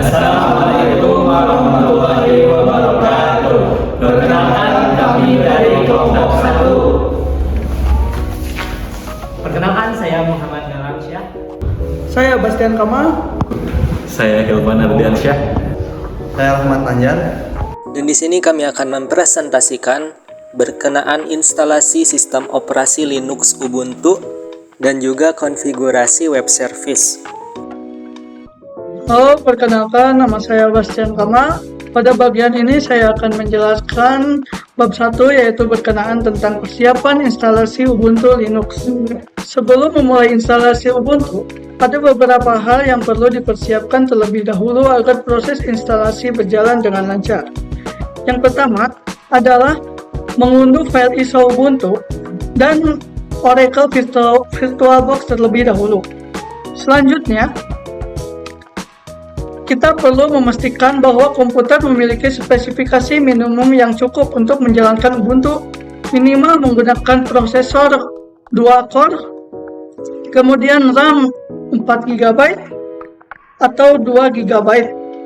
Assalamualaikum warahmatullahi wabarakatuh. Perkenalkan, kami dari kelompok 1. Perkenalkan, saya Muhammad Galamsyah. Saya Bastian Kamal. Saya Hilman Ardiansyah. Saya Rahmat Anjar. Dan di sini kami akan mempresentasikan berkenaan instalasi sistem operasi Linux Ubuntu dan juga konfigurasi web service. Halo, perkenalkan, nama saya Bastian Kamal. Pada bagian ini saya akan menjelaskan bab 1, yaitu berkenaan tentang persiapan instalasi Ubuntu Linux. Sebelum memulai instalasi Ubuntu, ada beberapa hal yang perlu dipersiapkan terlebih dahulu agar proses instalasi berjalan dengan lancar. Yang pertama adalah mengunduh file ISO Ubuntu dan Oracle VirtualBox terlebih dahulu. Selanjutnya, kita perlu memastikan bahwa komputer memiliki spesifikasi minimum yang cukup untuk menjalankan Ubuntu, minimal menggunakan prosesor 2 core, kemudian RAM 4 GB atau 2 GB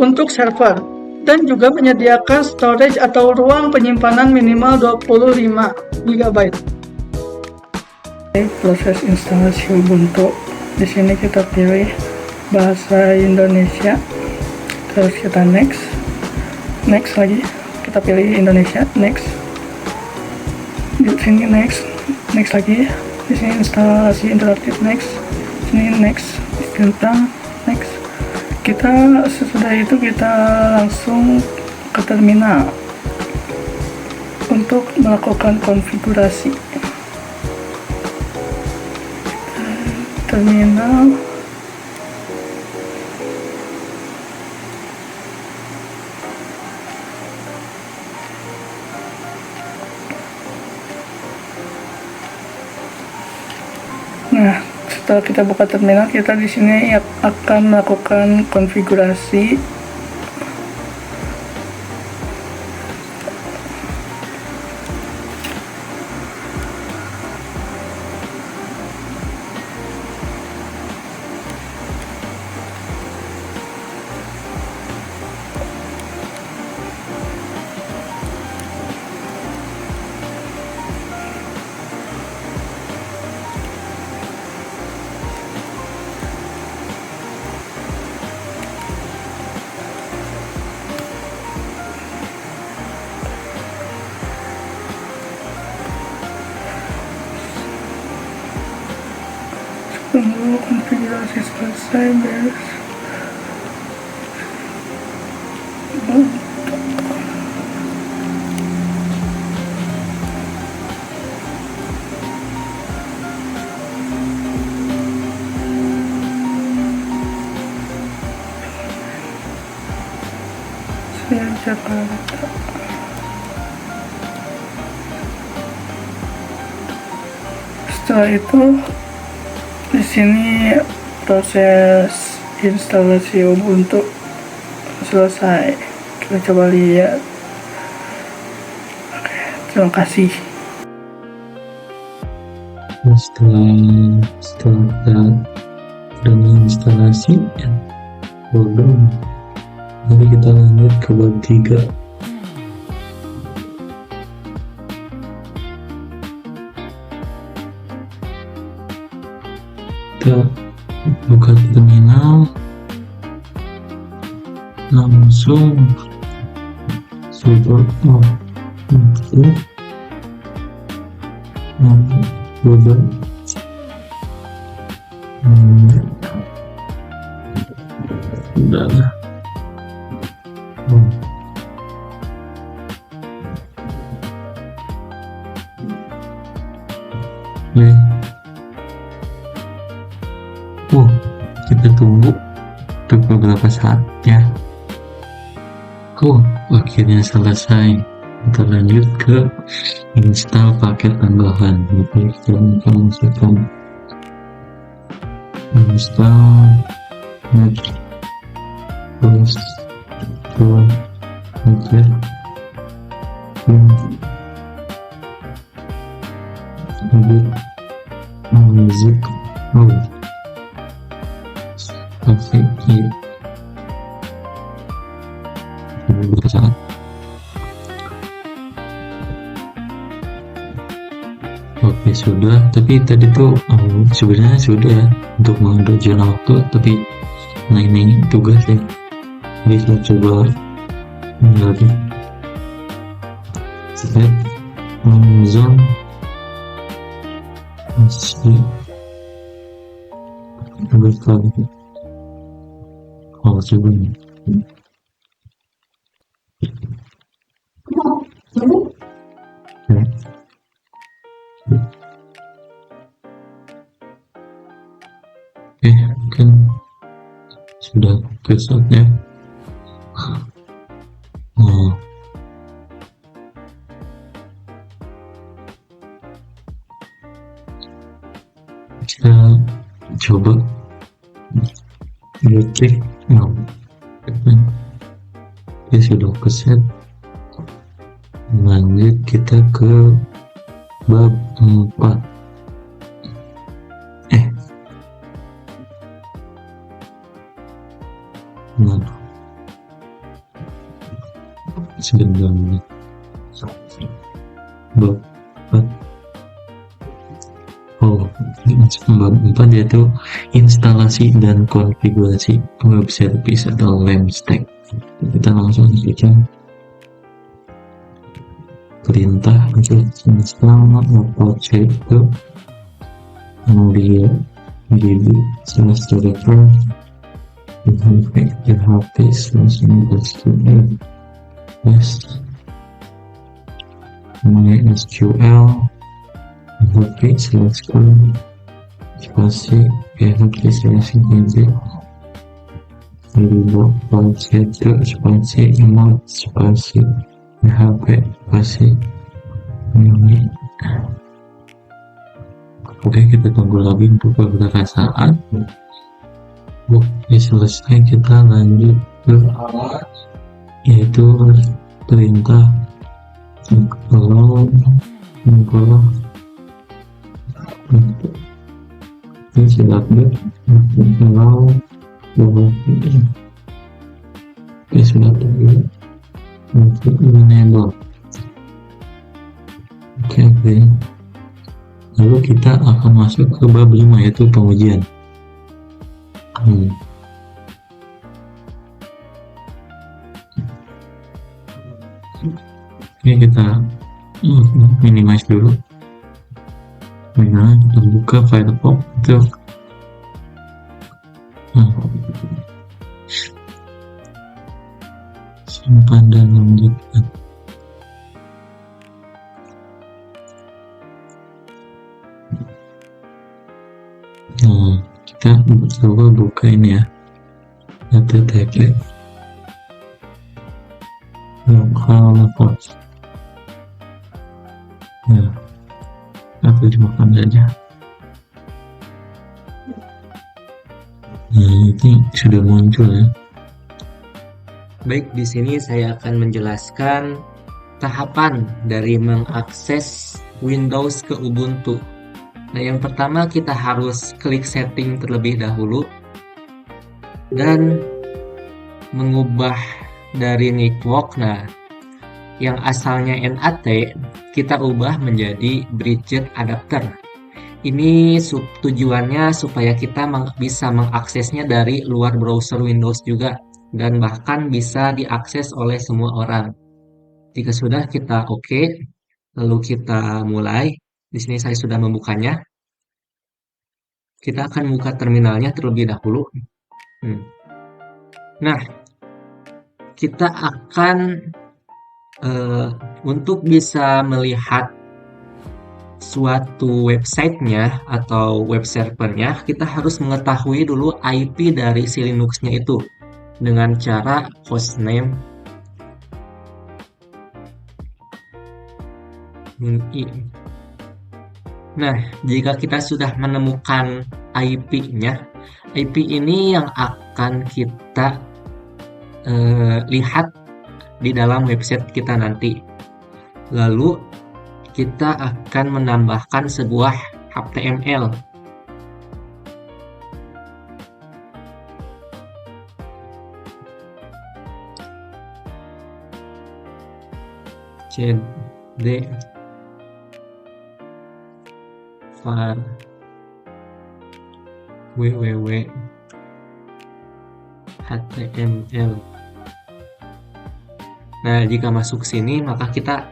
untuk server, dan juga menyediakan storage atau ruang penyimpanan minimal 25 GB. Proses instalasi Ubuntu. Di sini kita pilih bahasa Indonesia. Terus kita next lagi, kita pilih Indonesia, next, di sini next lagi, di sini instalasi interaktif, next, sini next, tentang next. Kita sesudah itu kita langsung ke terminal untuk melakukan konfigurasi. Terminal. Nah, setelah kita buka terminal, kita di sini akan melakukan konfigurasi. Tunggu konfigurasi selesai, beres. Saya Jakarta. Setelah itu, di sini proses instalasi Ubuntu selesai. Kita coba lihat. Oke, terima kasih. Setelah kita udah instalasi program, mari kita lanjut ke bab 3. Kita buka terminal, langsung coba coba udah kita tunggu beberapa saat ya. Akhirnya selesai. Kita lanjut ke install paket tambahan. Kita langsung install next terus paket music oke. beberapa saat. Oke, sudah. Tapi tadi tuh sebenarnya sudah untuk mengatur zona waktu, tapi nah ini tugas ya. Jadi saya coba lagi set zone masih berkali. Oh, sebenarnya. Oke, mungkin sudah kesatnya. Oh, kita coba detik. No, oke, sudah keset. Lanjut kita ke bab 4. Nah, sebenarnya bab 4. Oh, bab 4 yaitu instalasi dan konfigurasi web service atau LAMP stack. Kita langsung saja perintah untuk install Apache itu kemudian gd /server php/mysql MySQL php/com spasi php/easy spasi emot spasi php spasi ini. Oke, kita tunggu lagi untuk beberapa saat. Oke, selesai, kita lanjut ke yaitu perintah kalau ini silapnya kalau sudah tadi untuk enable. Oke. Lalu kita akan masuk ke bab 5 yaitu pengujian. Oke, kita minimize dulu. Nah, kita buka Firefox itu. Simpan dan lanjutkan. Nah, kita coba buka ini ya, http localhost. Nah, kita terjemahkan saja. Nah, ini sudah muncul ya. Baik, di sini saya akan menjelaskan tahapan dari mengakses Windows ke Ubuntu. Nah, yang pertama kita harus klik setting terlebih dahulu dan mengubah dari network. Nah, yang asalnya NAT kita ubah menjadi bridged adapter. Ini tujuannya supaya kita bisa mengaksesnya dari luar browser Windows juga dan bahkan bisa diakses oleh semua orang. Jika sudah, kita oke, lalu kita mulai. Di sini saya sudah membukanya. Kita akan buka terminalnya terlebih dahulu. Nah, kita akan untuk bisa melihat suatu websitenya atau web servernya, kita harus mengetahui dulu IP dari si Linuxnya itu dengan cara hostname Nah, jika kita sudah menemukan IP-nya, IP ini yang akan kita lihat di dalam website kita nanti. Lalu kita akan menambahkan sebuah HTML. cd var www html. Nah, jika masuk sini maka kita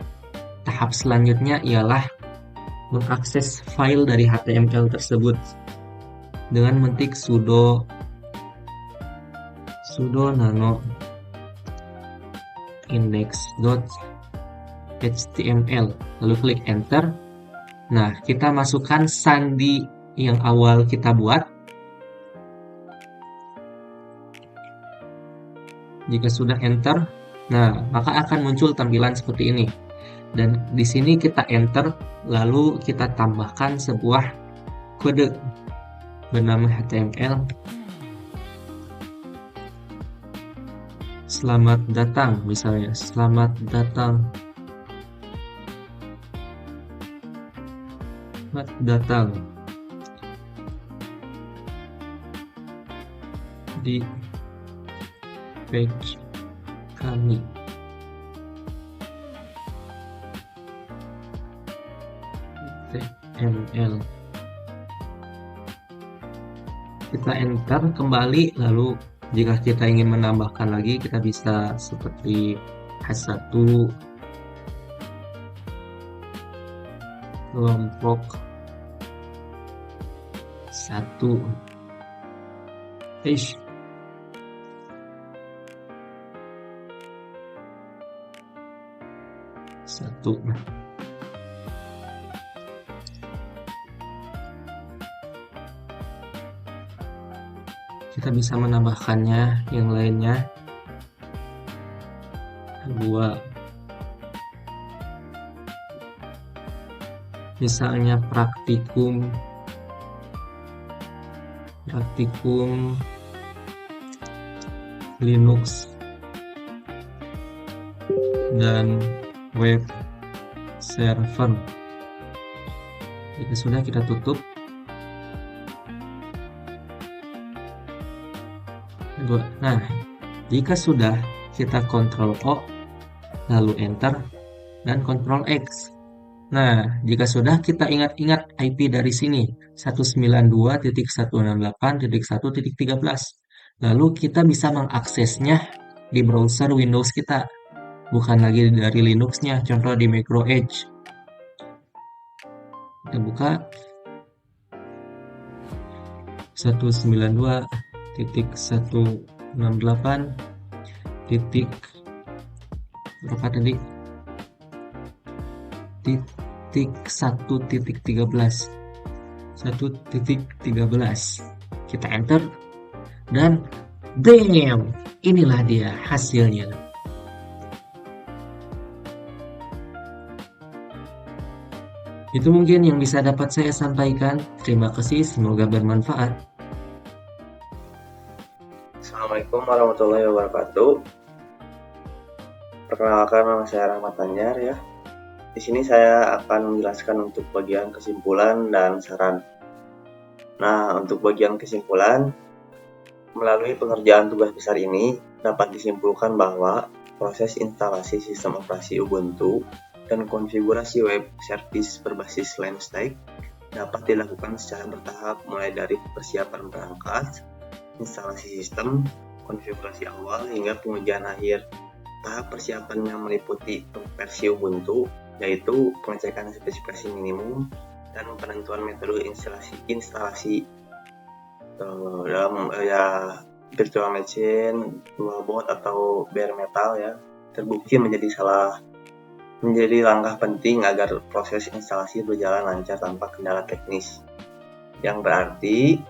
tahap selanjutnya ialah mengakses file dari HTML tersebut dengan mengetik sudo nano index.html lalu klik enter. Nah, kita masukkan sandi yang awal kita buat. Jika sudah enter, nah maka akan muncul tampilan seperti ini. Dan di sini kita enter, lalu kita tambahkan sebuah kode bernama HTML. Selamat datang, misalnya. Selamat datang. Selamat datang di page kami. HTML. Kita enter kembali, lalu jika kita ingin menambahkan lagi kita bisa seperti H1 kelompok 1 satu. Kita bisa menambahkannya yang lainnya. 2. Misalnya praktikum Linux dan web server. Jika sudah, kita tutup. Nah, jika sudah, kita Ctrl O, lalu Enter, dan Ctrl X. Nah, jika sudah, kita ingat-ingat IP dari sini, 192.168.1.13. Lalu kita bisa mengaksesnya di browser Windows kita, bukan lagi dari Linux-nya, contoh di Micro Edge. Kita buka 192.168. Berapa tadi? Titik 1.13. Kita enter dan bam, inilah dia hasilnya. Itu mungkin yang bisa dapat saya sampaikan. Terima kasih, semoga bermanfaat. Assalamualaikum warahmatullahi wabarakatuh. Perkenalkan, nama saya Rahmat Anjar ya. Di sini saya akan menjelaskan untuk bagian kesimpulan dan saran. Nah, untuk bagian kesimpulan, melalui pengerjaan tugas besar ini dapat disimpulkan bahwa proses instalasi sistem operasi Ubuntu dan konfigurasi web service berbasis Lemstack dapat dilakukan secara bertahap mulai dari persiapan perangkat, instalasi sistem, konfigurasi awal hingga pengujian akhir. Tahap persiapannya meliputi versi Ubuntu, yaitu pengecekan spesifikasi minimum dan penentuan metode instalasi dalam virtual machine, dualboot atau bare metal ya, terbukti menjadi langkah penting agar proses instalasi berjalan lancar tanpa kendala teknis. Yang berarti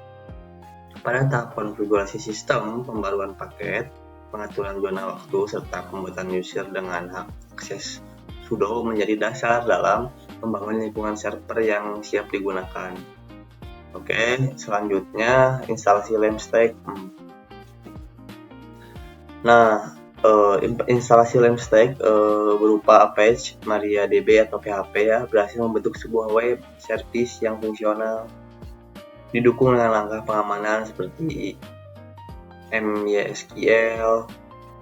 pada tahap konfigurasi sistem, pembaruan paket, pengaturan zona waktu, serta pembuatan user dengan hak akses sudo menjadi dasar dalam membangun lingkungan server yang siap digunakan. Oke, selanjutnya instalasi Lemstack. Nah, instalasi Lemstack berupa Apache, MariaDB atau PHP ya, berhasil membentuk sebuah web service yang fungsional, didukung dengan langkah pengamanan seperti MySQL,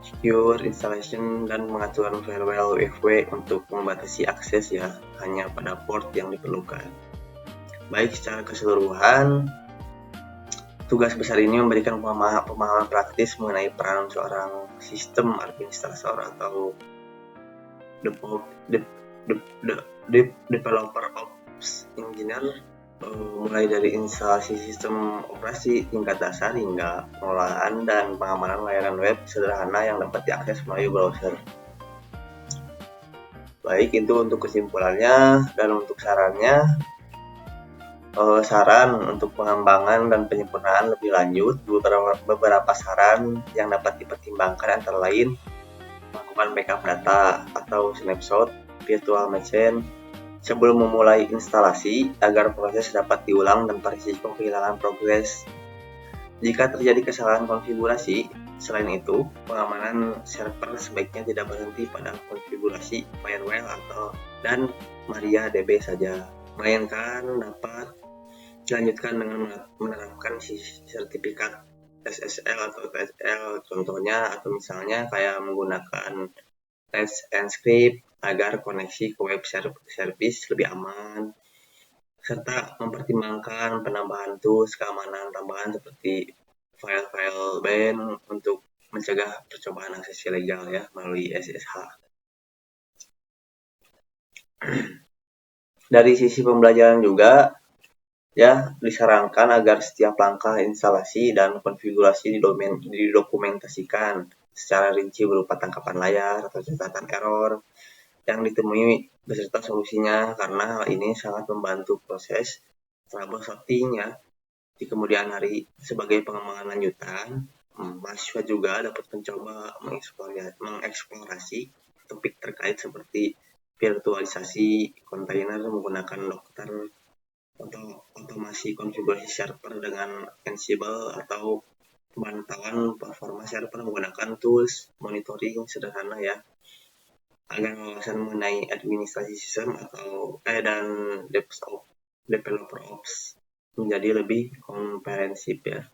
secure installation, dan pengaturan firewall UEFI untuk membatasi akses ya hanya pada port yang diperlukan. Baik, secara keseluruhan tugas besar ini memberikan pemahaman praktis mengenai peran seorang sistem administrator atau developer ops engineer, mulai dari instalasi sistem operasi tingkat dasar hingga pengelolaan dan pengamanan layanan web sederhana yang dapat diakses melalui browser. Baik, itu untuk kesimpulannya. Dan untuk sarannya, saran untuk pengembangan dan penyempurnaan lebih lanjut, beberapa saran yang dapat dipertimbangkan antara lain melakukan backup data atau snapshot virtual machine sebelum memulai instalasi agar proses dapat diulang tanpa risiko kehilangan progres. Jika terjadi kesalahan konfigurasi, selain itu, pengamanan server sebaiknya tidak berhenti pada konfigurasi firewall dan MariaDB saja, melainkan dapat dilanjutkan dengan menerapkan sertifikat SSL atau TSL, contohnya atau misalnya kayak menggunakan Let's Encrypt agar koneksi ke web service lebih aman, serta mempertimbangkan penambahan tools keamanan tambahan seperti file-file ban untuk mencegah percobaan akses ilegal ya melalui SSH. Dari sisi pembelajaran juga ya disarankan agar setiap langkah instalasi dan konfigurasi didokumentasikan secara rinci berupa tangkapan layar atau catatan error yang ditemui beserta solusinya, karena hal ini sangat membantu proses troubleshooting ya di kemudian hari. Sebagai pengembangan lanjutan, mahasiswa juga dapat mencoba mengeksplorasi topik terkait seperti virtualisasi kontainer menggunakan Docker atau otomasi konfigurasi server dengan Ansible atau pemantauan performa server menggunakan tools monitoring sederhana ya, agar wawasan mengenai administrasi sistem dan developer ops menjadi lebih komprehensif ya.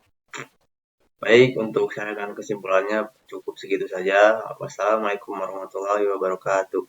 Baik, untuk saran dan kesimpulannya cukup segitu saja. Wassalamualaikum warahmatullahi wabarakatuh.